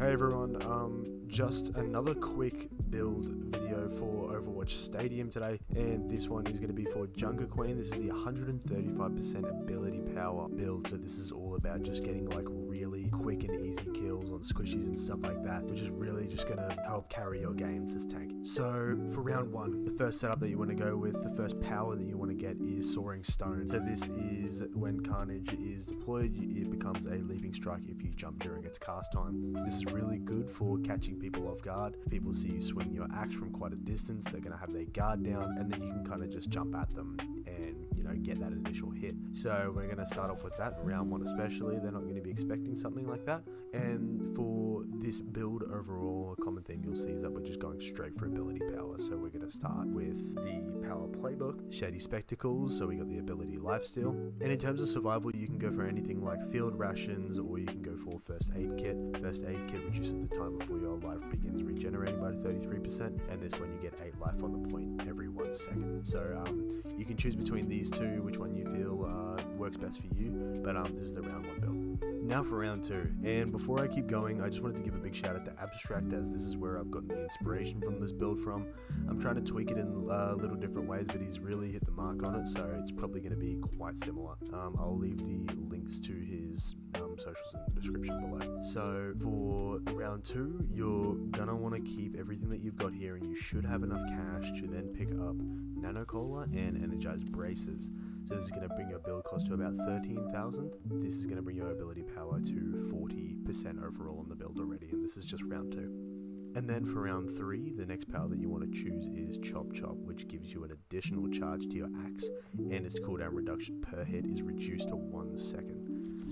Hey everyone, just another quick build video for Overwatch Stadium today, and this one is going to be for Jungle Queen. This is the 135% ability power build, so this is all about just getting like really quick and easy kills on squishies and stuff like that, which is really just going to help carry your games as tank. So for round one, the first setup that you want to go with, the first power that you want to get is Soaring Stone. So this is when Carnage is deployed, it becomes a leaping strike if you jump during its cast time. This is really good for catching people off guard. If people see you swing your axe from quite a distance, they're going to have their guard down, and then you can kind of just jump at them and, you know, get that initial hit. So we're going to start off with that. Round one especially, they're not going to be expecting something like that. And for this build overall, a common theme you'll see is that we're just going straight for ability power. So we're going to start with the power playbook, Shady Spectacles, so we got the ability Lifesteal. And in terms of survival, you can go for anything like field rations, or you can go for first aid kit. First aid kit reduces the time before your life begins regenerating by 33%, and this one you get 8 life on the point every 1 second. So you can choose between these two, which one you feel works best for you, but this is the round one build. Now for round two, and before I keep going, I just wanted to give a big shout out to Abstract, as this is where I've gotten the inspiration from this build from. I'm trying to tweak it in little different ways, but he's really hit the mark on it, so it's probably going to be quite similar. I'll leave the links to his socials in the description below. So for round two, you're gonna want to keep everything that you've got here, and you should have enough cash to then pick up Nano Cola and Energized Braces. So this is going to bring your build cost to about 13,000. This is going to bring your ability power to 40% overall on the build already, and this is just round two. And then for round three, the next power that you want to choose is Chop Chop, which gives you an additional charge to your axe, and its cooldown reduction per hit is reduced to 1 second.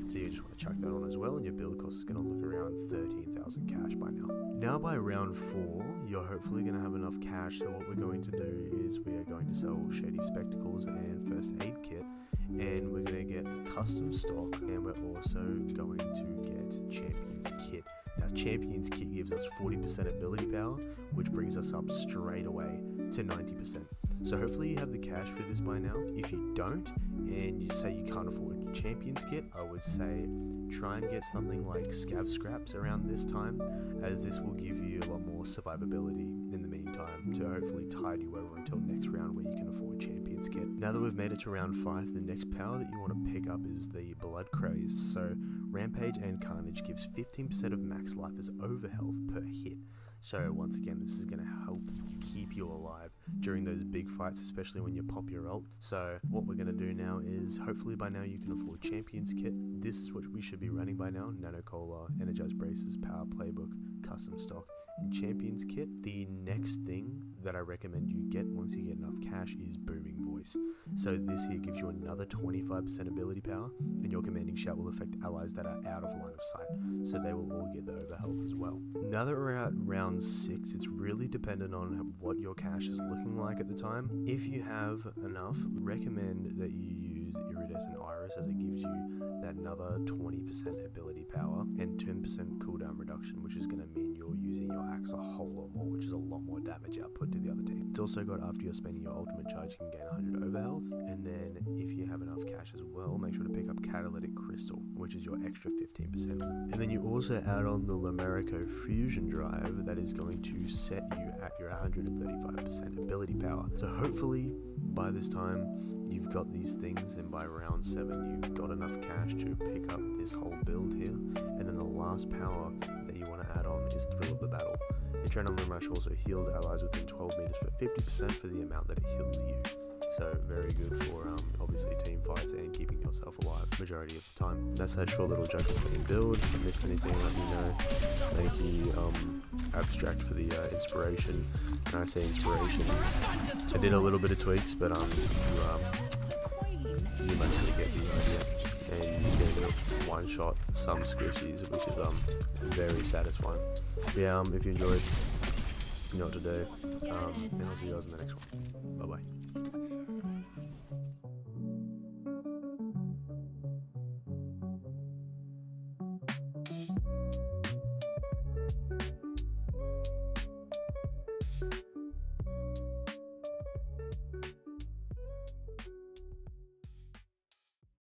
So you just want to chuck that on as well, and your build cost is going to look around 13,000 cash by now. Now by round four, you're hopefully going to have enough cash, so what we're going to do is we are going to sell Shady Spectacles and First Aid Kit, and we're going to get custom stock, and we're also going to get Champion's Kit. Now Champion's Kit gives us 40% ability power, which brings us up straight away to 90%. So hopefully you have the cash for this by now. If you don't, and you say you can't afford Champion's Kit, I would say try and get something like Scav Scraps around this time, as this will give you a lot more survivability in the meantime to hopefully tide you over until next round where you can afford Champion's Kit. Now that we've made it to round 5, the next power that you want to pick up is the Blood Craze. So Rampage and Carnage gives 15% of max life as overhealth per hit. So once again, this is going to help keep you alive during those big fights, especially when you pop your ult. So what we're going to do now is, hopefully by now you can afford Champion's Kit. This is what we should be running by now: Nano Cola, Energized Braces, Power Playbook, Custom Stock, and Champion's Kit. The next thing that I recommend you get once you get enough cash is Booming Voice. So this here gives you another 25% ability power, and your commanding shout will affect allies that are out of line of sight, so they will all get the overhealth as well. Now that we're at round 6, it's really dependent on what your cash is looking like at the time. If you have enough, recommend that you use Iridescent Iris, as it gives you that another 20% ability power and 10% cooldown reduction, which is going to mean you're using your axe a whole lot more, which is a lot more damage output to the other team. It's also got, after you're spending your ultimate charge, you can gain 100 overhealth, and then if you have enough cash as well, make sure to pick up Catalytic Crystal, which is your extra 15%. And then you also add on the Lamerico Fusion Drive, that is going to set you at your 135% ability power. So hopefully by this time you've got these things, and by round 7 you've got enough cash to pick up this whole build here. And then the last power that you want to add on is Thrill of the Battle. Adrenaline Rush also heals allies within 12 meters for 50% for the amount that it heals you. So very good for obviously team fights and keeping yourself alive majority of the time. That's that short little Jungle Queen build. If I missed anything, let me know. Thank you Abstract for the inspiration. When I say inspiration, I did a little bit of tweaks, but you mostly get the idea, and you get one shot some squishies, which is very satisfying. Yeah, if you enjoyed, you know what to do, and I'll see you guys in the next one. Bye bye.